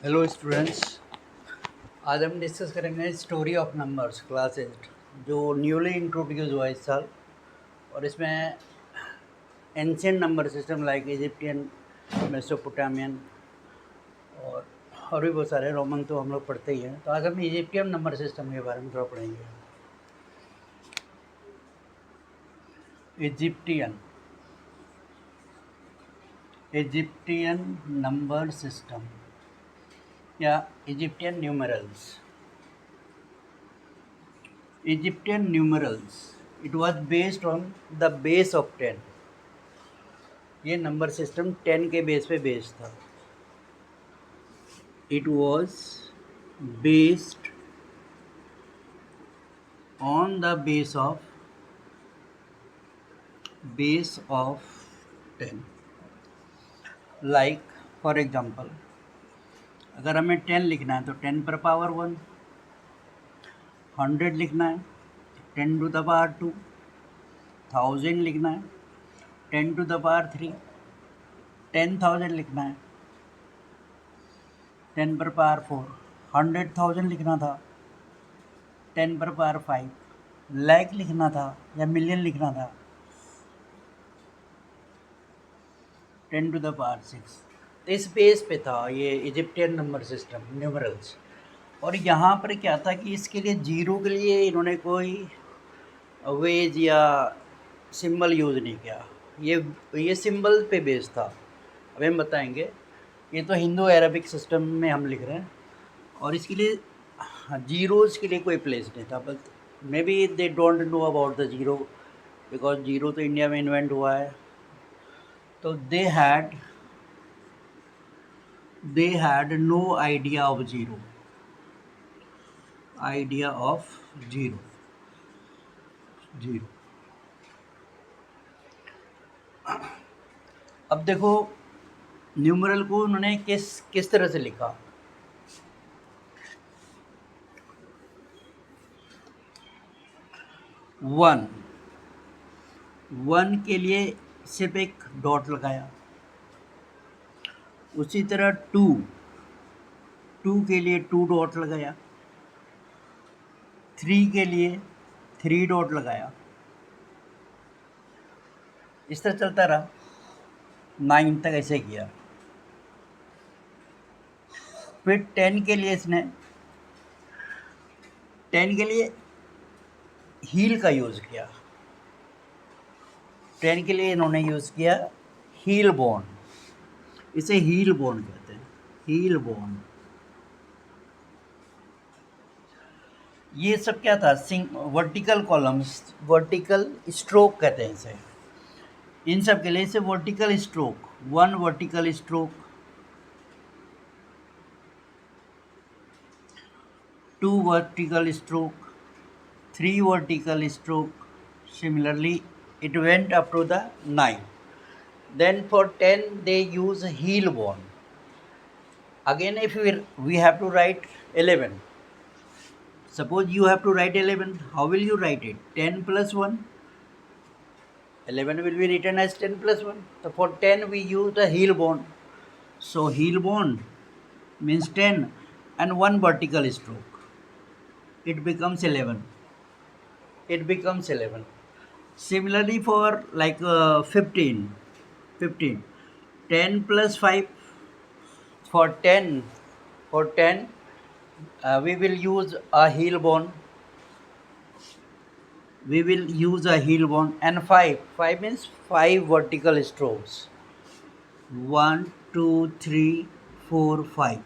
Hello students. आज हम discuss करेंगे स्टोरी ऑफ नंबर्स क्लास 8 जो न्यूली इंट्रोड्यूस हुआ इस साल। और इसमें ancient number system like Egyptian, Mesopotamian और भी बहुत सारे रोमन तो हम लोग पढ़ते ही हैं। तो आज हम इजिप्टियन नंबर सिस्टम के बारे में थोड़ा पढ़ेंगे। इजिप्टियन इजिप्टियन नंबर सिस्टम या Egyptian numerals. Egyptian numerals. It was based on the base of 10. ये नंबर सिस्टम 10 के बेस पे बेस्ड था। It was based on the base of 10. Like for example, अगर हमें 10 लिखना है तो 10 पर पावर 1, 100 लिखना है 10 टू द पावर 2, 1000 लिखना है 10 टू द पावर 3, 10,000 लिखना है 10 पर पावर 4, 100,000 लिखना था 10 पर पावर 5, लाख लिखना था या मिलियन लिखना था 10 टू द पावर 6। तो इस बेस पे था ये इजिप्टियन नंबर सिस्टम न्यूमरल्स। और यहाँ पर क्या था कि इसके लिए जीरो के लिए इन्होंने कोई वेज या सिंबल यूज़ नहीं किया। ये सिंबल पे बेस था। अब हम बताएंगे। ये तो हिंदू अरबिक सिस्टम में हम लिख रहे हैं और इसके लिए जीरोज़ के लिए कोई प्लेस नहीं था। But maybe they don't know about the zero, because zero तो इंडिया में इन्वेंट हुआ है। तो they had no idea of zero. अब देखो न्यूमरल को उन्होंने किस तरह से लिखा। वन के लिए सिर्फ एक डॉट लगाया। उसी तरह टू के लिए 2 डॉट लगाया। 3 के लिए 3 डॉट लगाया। इस तरह चलता रहा। 9 तक ऐसे किया। फिर 10 के लिए इसने 10 के लिए हील का यूज़ किया। 10 के लिए इन्होंने यूज़ किया हील बोन। इसे हील बोन कहते हैं, हील बोन। ये सब क्या था? वर्टिकल कॉलम्स, वर्टिकल स्ट्रोक कहते हैं इसे। इन सब के लिए इसे vertical stroke, 1 vertical stroke, 2 vertical stroke, 3 vertical stroke. Similarly, it went up to the 9. Then for 10 they use heel bone. Again, if we have to write 11. Suppose you have to write 11. How will you write it? 10 plus 1. 11 will be written as 10 plus 1. So for 10 we use the heel bone. So heel bone means 10 and 1 vertical stroke. It becomes 11. Similarly for like 15. 10 plus 5. For 10 we will use a heel bone. And 5 means 5 vertical strokes. 1 2 3 4 5.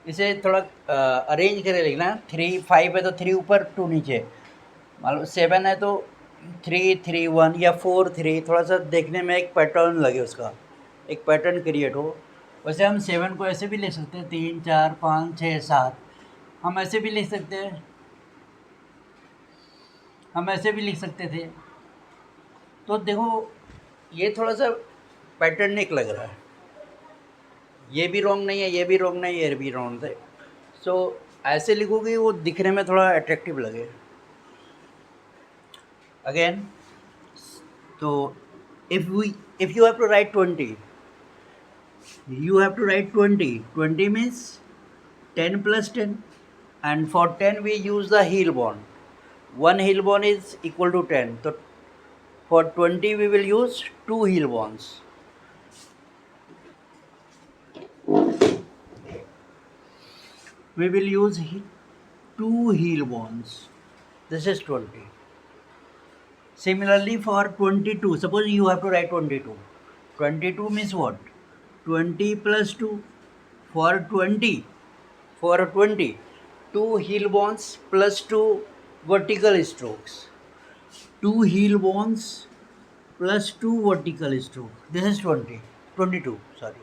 इसे थोड़ा arrange करके लिखना। 3 5 है तो 3 ऊपर 2 नीचे। मान लो 7 है तो 3 3 1 या 4 3, थोड़ा सा देखने में एक पैटर्न लगे, उसका एक पैटर्न क्रिएट हो। वैसे हम 7 को ऐसे भी लिख सकते हैं, 3 4 5 6 7। हम ऐसे भी लिख सकते थे। तो देखो ये थोड़ा सा पैटर्न एक लग रहा है। ये भी रॉन्ग नहीं है, ये भी रॉन्ग नहीं है, ये भी रॉन्ग है। सो ऐसे लिखोगे वो दिखने में थोड़ा अट्रैक्टिव लगे। Again, so if you have to write 20, You have to write 20. 20 means 10 plus 10. And for 10 we use the heel bond. One heel bond is equal to 10. So for 20 we will use 2 heel bonds. We will use 2 heel bonds. This is 20. Similarly for 22, suppose you have to write 22. 22 means what? 20 plus 2. For 20, 2 heel bonds plus 2 vertical strokes. 2 heel bonds plus 2 vertical strokes. This is 22, sorry.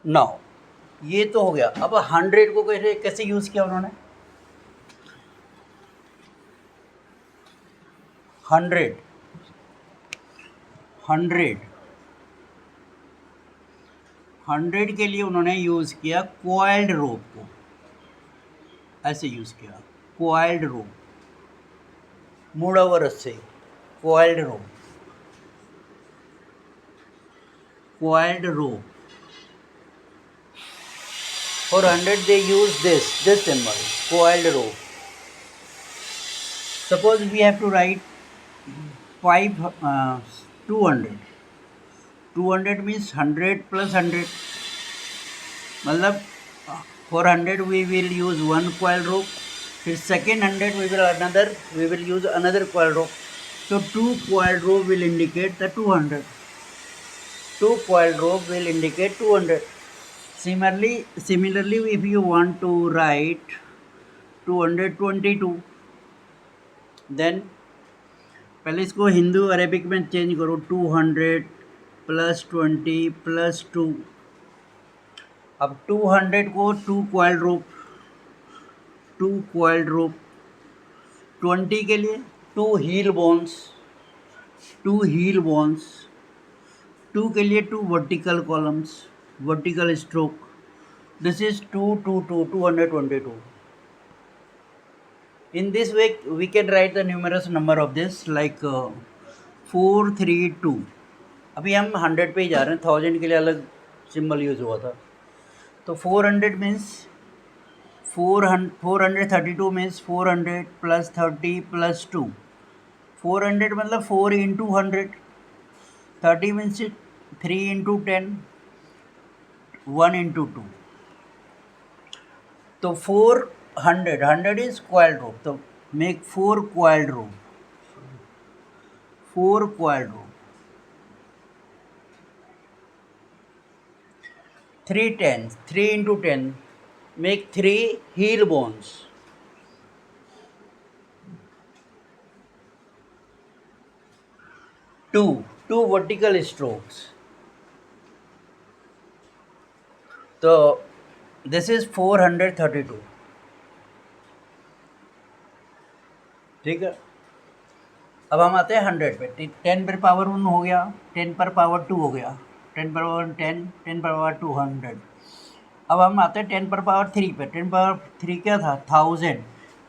Now ये तो हो गया. अब 100 को कैसे कैसे use किया उन्होंने? 100 के लिए उन्होंने यूज़ किया कॉइल्ड रोप को. ऐसे यूज़ किया कॉइल्ड रोप, मुड़ा हुआ रस्से, coiled rope. For 100 they use this symbol, coiled rope. Suppose we have to write 200. 200 means 100 plus 100. मतलब for 100 we will use one coiled rope. फिर second 100 we will use another coiled rope. So 2 coiled rope will indicate the 200. 2 coiled rope will indicate 200. Similarly, if you want to write 222, then पहले इसको Hindu Arabic में change करो. 200 plus 20 plus 2. अब 200 को 2 coiled rope. 20 के लिए 2 heel bonds. 2 के लिए 2 vertical columns, vertical stroke. This is 222. In this way we can write the numerous number of this like 432. अभी हम 100 पे ही जा रहे हैं, 1000 के लिए अलग सिंबल यूज़ हुआ था. तो 400 मीन्स 432 मीन्स 400 प्लस 30 प्लस 2. 400 मतलब 4 इंटू 100. 30 means 3 into 10, 1 into 2. तो 100 is coiled rope. So make 4 coiled rope. 3 tens, 3 into 10, make 3 heel bones. 2 vertical strokes. So this is 432. ठीक है. अब हम आते हैं 100 पे. 10 पर पावर 1 हो गया, 10 पर पावर 2 हो गया, 10 पर पावर 10, 10 पर पावर 200. अब हम आते हैं 10 पर पावर 3 पे. 10 पावर 3 क्या था? 1000,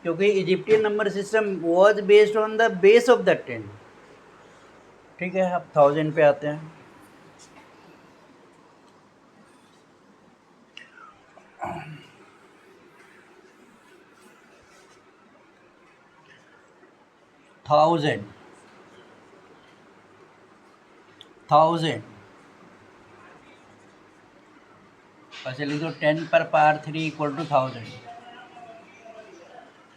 क्योंकि Egyptian number system was based on the base of the 10. ठीक है. अब 1000 पे आते हैं. थाउजेंड ऐसे लिख दो. 10 पर पावर 3 इक्वल टू 1000.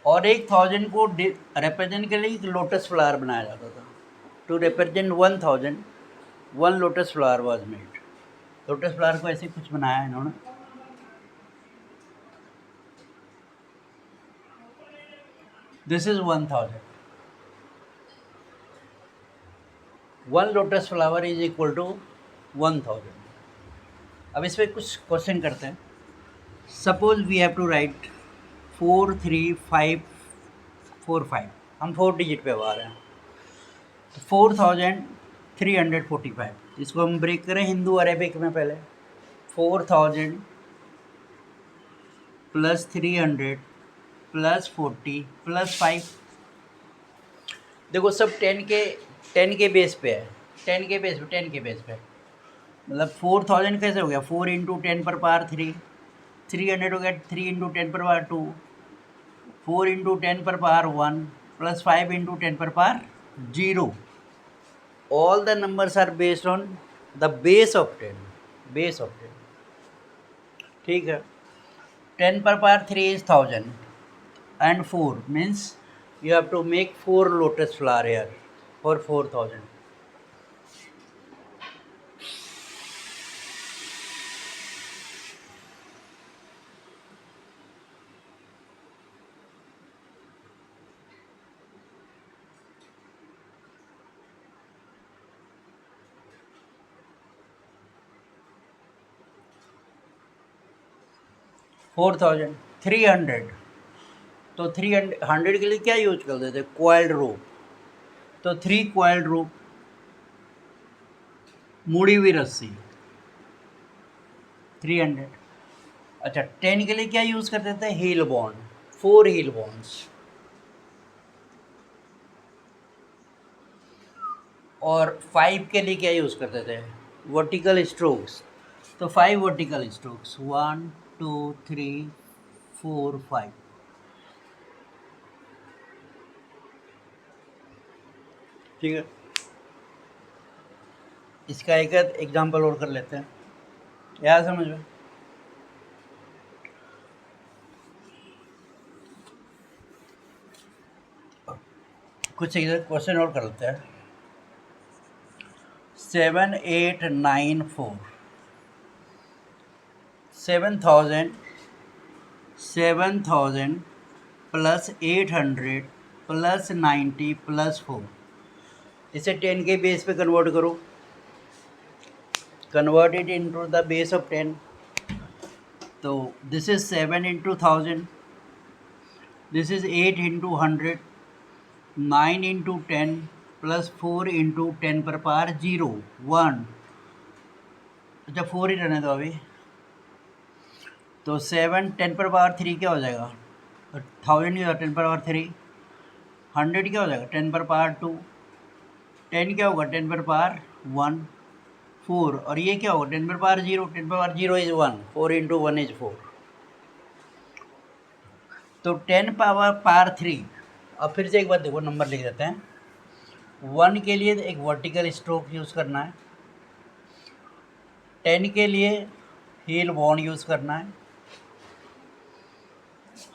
और एक 1000 को रिप्रेजेंट के लिए एक लोटस फ्लावर बनाया जाता था. To represent 1000, 1 lotus flower was made. Lotus flower को ऐसे कुछ बनाया इन्होंने. This is 1000. 1 lotus flower is equal to 1000. अब इस पर कुछ क्वेश्चन करते हैं. Suppose we have to write 43545. हम 4 डिजिट पे आ रहे हैं. 4345. इसको हम ब्रेक करें हिंदू अरेबिक में. पहले 4000 प्लस 300 प्लस 40 प्लस 5। देखो सब 10 के बेस पे है, 10 के बेस पे मतलब 4000 कैसे हो गया, 4 इंटू 10 पर पावर 3, 300 हो गया 3 इंटू 10 पर पावर 2, 4 इंटू 10 पर पावर 1 प्लस 5 इंटू 10 पर power 0। All the numbers are based on the base of 10, ठीक है। 10 पर power 3 is 1000 and 4 means you have to make 4 lotus flower here for 4000। 4000 300, तो 300 के लिए क्या यूज कर देते, क्वाइल्ड रोप, तो 3 क्वाइल्ड रोप, मुड़ी हुई रस्सी 300। अच्छा 10 के लिए क्या यूज करते थे, हील बॉन्ड, 4 हील बॉन्ड्स। और 5 के लिए क्या यूज करते थे, वर्टिकल स्ट्रोक्स, तो 5 वर्टिकल स्ट्रोक्स 1 2 3 4 5। ठीक है, इसका एक एग्जाम्पल और कर लेते हैं, क्या समझ में। कुछ क्वेश्चन और कर लेते हैं। 7894 7000 प्लस 800 प्लस 90 प्लस 4, इसे 10 के बेस पे कन्वर्ट करो, convert it into the base of 10। तो this is 7 into 1000, this is 8 into 100, 9 into 10 plus 4 into 10 पर पावर 0 1। अच्छा 4 ही रहने दो अभी, तो 7 10 पर पावर 3 क्या हो जाएगा, 1000 क्या होगा 10 पर पावर 3, 100 क्या हो जाएगा 10 पर पावर 2, 10 क्या होगा 10 पर पावर 1 4, और ये क्या होगा 10 पर पावर 0, 10 पर पावर 0 इज 1, 4 इंटू 1 इज 4। तो 10 पावर 3। अब फिर से एक बार देखो, नंबर लिख देते हैं। 1 के लिए एक वर्टिकल स्ट्रोक यूज़ करना है, 10 के लिए हील बॉन्ड यूज़ करना है,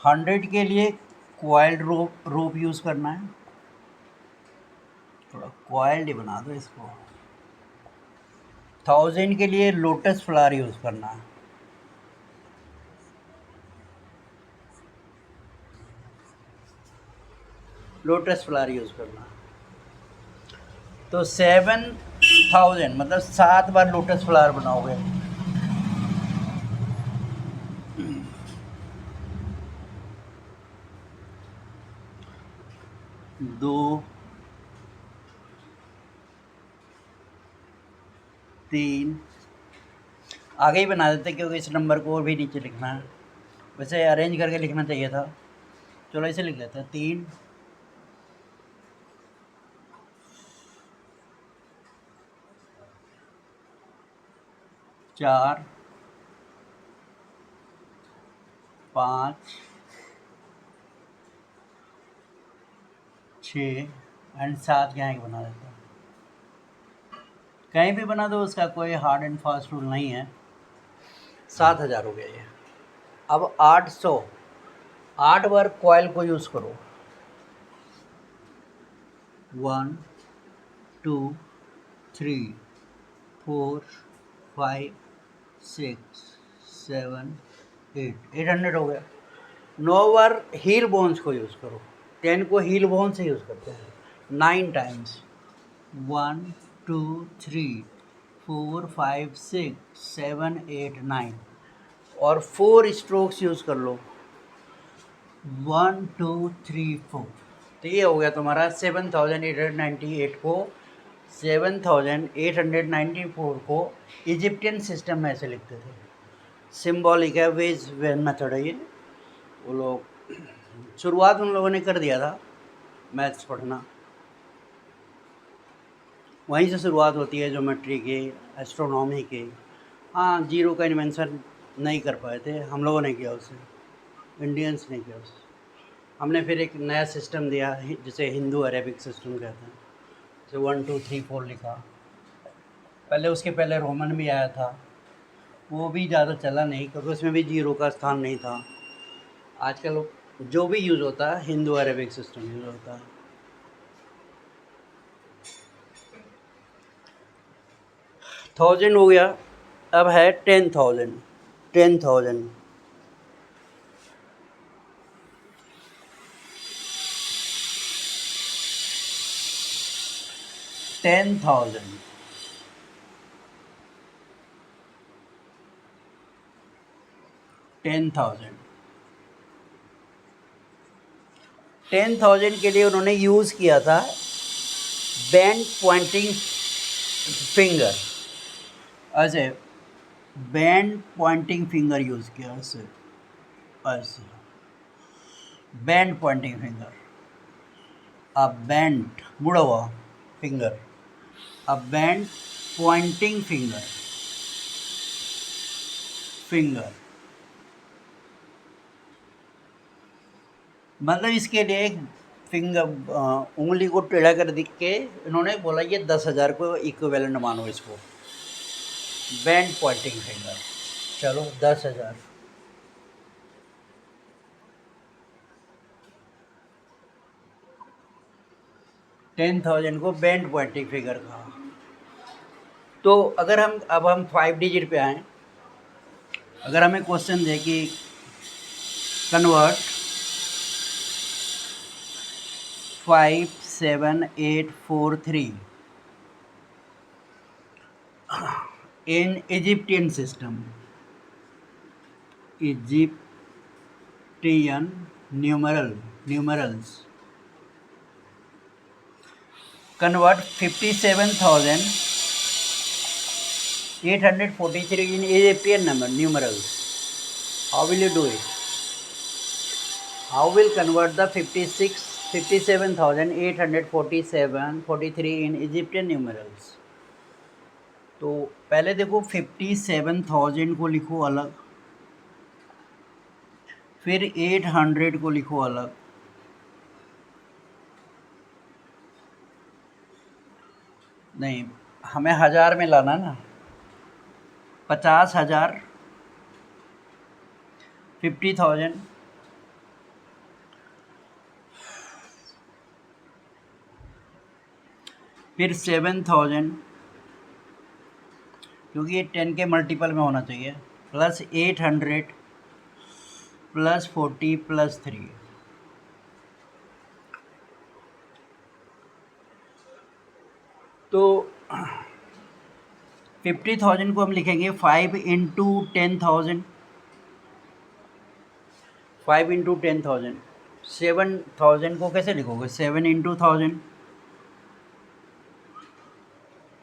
100 के लिए क्वाइल्ड रोप यूज़ करना है, थोड़ा क्वाइल्ड ही बना दो इसको, 1000 के लिए लोटस फ्लावर यूज़ करना है, लोटस फ्लावर यूज़ करना है। तो 7000 मतलब 7 बार लोटस फ्लावर बनाओगे, दो 3, आगे ही बना देते क्योंकि इस नंबर को और भी नीचे लिखना है, वैसे अरेंज करके लिखना चाहिए था, चलो इसे लिख लेते हैं 3 4 5 6 एंड 7 यहाँ के बना देते हैं। कहीं भी बना दो, उसका कोई हार्ड एंड फास्ट रूल नहीं है। 7000 हो गया ये। अब 800, 8 बार कॉइल को यूज़ करो, 1 2 3 4 5 6 7 8, 800 हो गया। 9 बार हील बोन्स को यूज़ करो, 10 को हील बोन से यूज़ करते हैं, 9 टाइम्स 1 2 3 4 5 6 7 8 9, और 4 स्ट्रोक्स यूज़ कर लो, 1 2 3 4। तो ये हो गया तुम्हारा 7898 को, 7894 को इजिप्टियन सिस्टम में ऐसे लिखते थे। सिंबॉलिक है, वेज मेथड है ये। वो लोग शुरुआत उन लोगों ने कर दिया था मैथ्स पढ़ना, वहीं से शुरुआत होती है ज्योमेट्री की, एस्ट्रोनॉमी की। हाँ, जीरो का इन्वेंशन नहीं कर पाए थे, हम लोगों ने किया उसे, इंडियंस ने किया उसे। हमने फिर एक नया सिस्टम दिया जिसे हिंदू अरेबिक सिस्टम कहते हैं, जैसे 1 2 3 4 लिखा। पहले उसके पहले रोमन भी आया था, वो भी ज़्यादा चला नहीं क्योंकि उसमें भी जीरो का स्थान नहीं था। आजकल जो भी यूज़ होता है हिंदू अरेबिक सिस्टम यूज़ होता है। 1000 हो गया, अब है 10,000। 10,000 10,000 10,000 10,000 के लिए उन्होंने यूज़ किया था बैंड पॉइंटिंग फिंगर। ऐसे बैंड पॉइंटिंग फिंगर यूज़ किया, ऐसे ऐसे bent pointing finger, uh bent मुड़ा हुआ finger, uh bent pointing finger मतलब इसके लिए एक फिंगर उंगली को टेढ़ा कर दिख के इन्होंने बोला ये 10,000 को इक्विवेलेंट मानो इसको, बैंड पॉइंटिंग फिंगर। चलो 10,000। 10,000 को बैंड पॉइंटिंग फिगर कहा। तो अगर हम 5 डिजिट पे आए, अगर हमें क्वेश्चन दे कि convert 57843 in Egyptian system, Egyptian numerals, convert 57,843 in Egyptian numerals. How will you do it? How will convert the 57,843 in Egyptian numerals? तो पहले देखो 57,000 को लिखो अलग, फिर 800 को लिखो अलग, नहीं हमें हज़ार में लाना ना, 50,000, 50,000, फिर 7,000, क्योंकि ये 10 के मल्टीपल में होना चाहिए, प्लस 800 प्लस 40 प्लस 3। तो 50,000 को हम लिखेंगे 5 इंटू 10,000, 5 इंटू 10,000। 7,000 को कैसे लिखोगे? 7 इंटू 1000,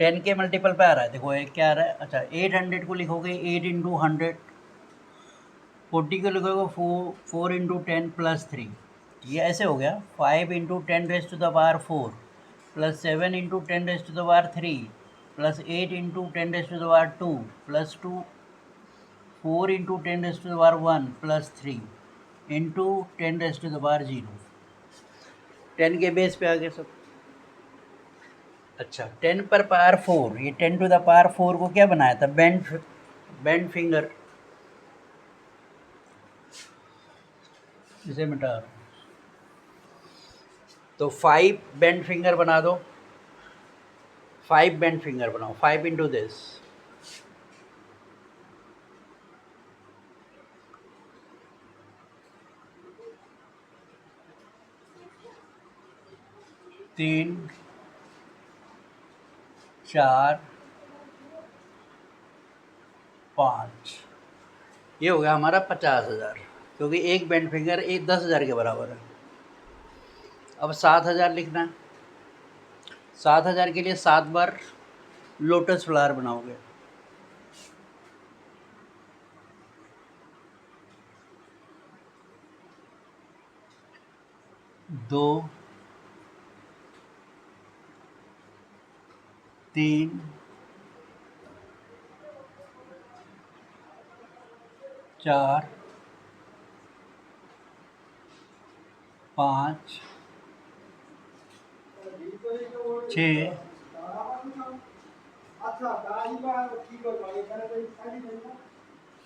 10 के मल्टीपल पे आ रहा है, देखो एक क्या आ रहा है। अच्छा 800 को लिखोगे 8 इंटू 100, 40 को लिखोगे 4 इंटू 10 प्लस 3। ये ऐसे हो गया 5 into 10 raise to the power 4 plus 7 into 10 raise to the power 3 plus 8 into 10 raise to the power 2 plus 2 4 into 10 raise to the power 1 plus 3 into 10 raise to the power 0। 10 के base पे आ गया सब। अच्छा 10 पर पावर 4, ये 10 to the power 4 को क्या बनाया था? Band finger. इसे मिटा दो, तो 5 बैंड फिंगर बना दो, 5 बैंड फिंगर बनाओ, 5 इंटू दिस, तीन 4 5, ये हो गया हमारा 50,000, क्योंकि एक बैंड फिंगर 10,000 के बराबर है। अब 7,000 लिखना है। 7,000 के लिए 7 बार लोटस फ्लावर बनाओगे, 2 3 4 5 6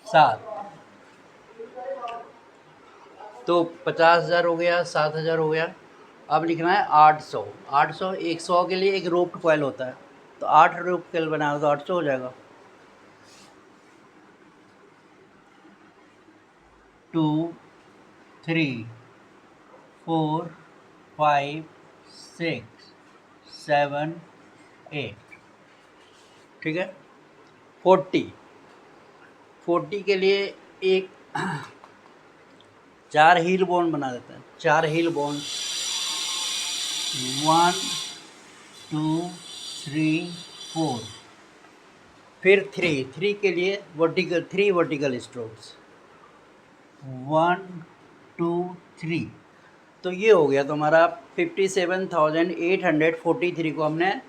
7। तो 50,000 हो गया, 7,000 हो गया। अब लिखना है 800। 800 100 के लिए एक रोप्ड कॉइल होता है, तो 8 रोप्ड कॉइल बनाओ तो 800 हो जाएगा। 2 3 4 5 6 7 8। ठीक है। 40 के लिए एक 4 हील बॉन्ड बना देते हैं। 4 हील बॉन्ड, 1 2 3 4। फिर 3 के लिए वर्टिकल 3 वर्टिकल स्ट्रोक्स, 1 2 3। तो ये हो गया तुम्हारा 57,843 को हमने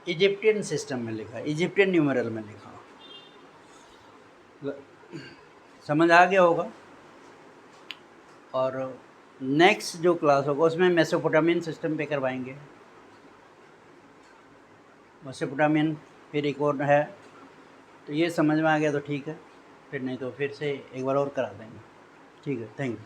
इजिप्टियन सिस्टम में लिखा, इजिप्टियन न्यूमेरल में लिखा। समझ आ गया होगा। और नेक्स्ट जो क्लास होगा उसमें मेसोपोटामियन सिस्टम पे करवाएंगे। मेसोपोटामियन फिर एक और है, तो ये समझ में आ गया तो ठीक है, फिर नहीं तो फिर से एक बार और करा देंगे। ठीक है, थैंक यू।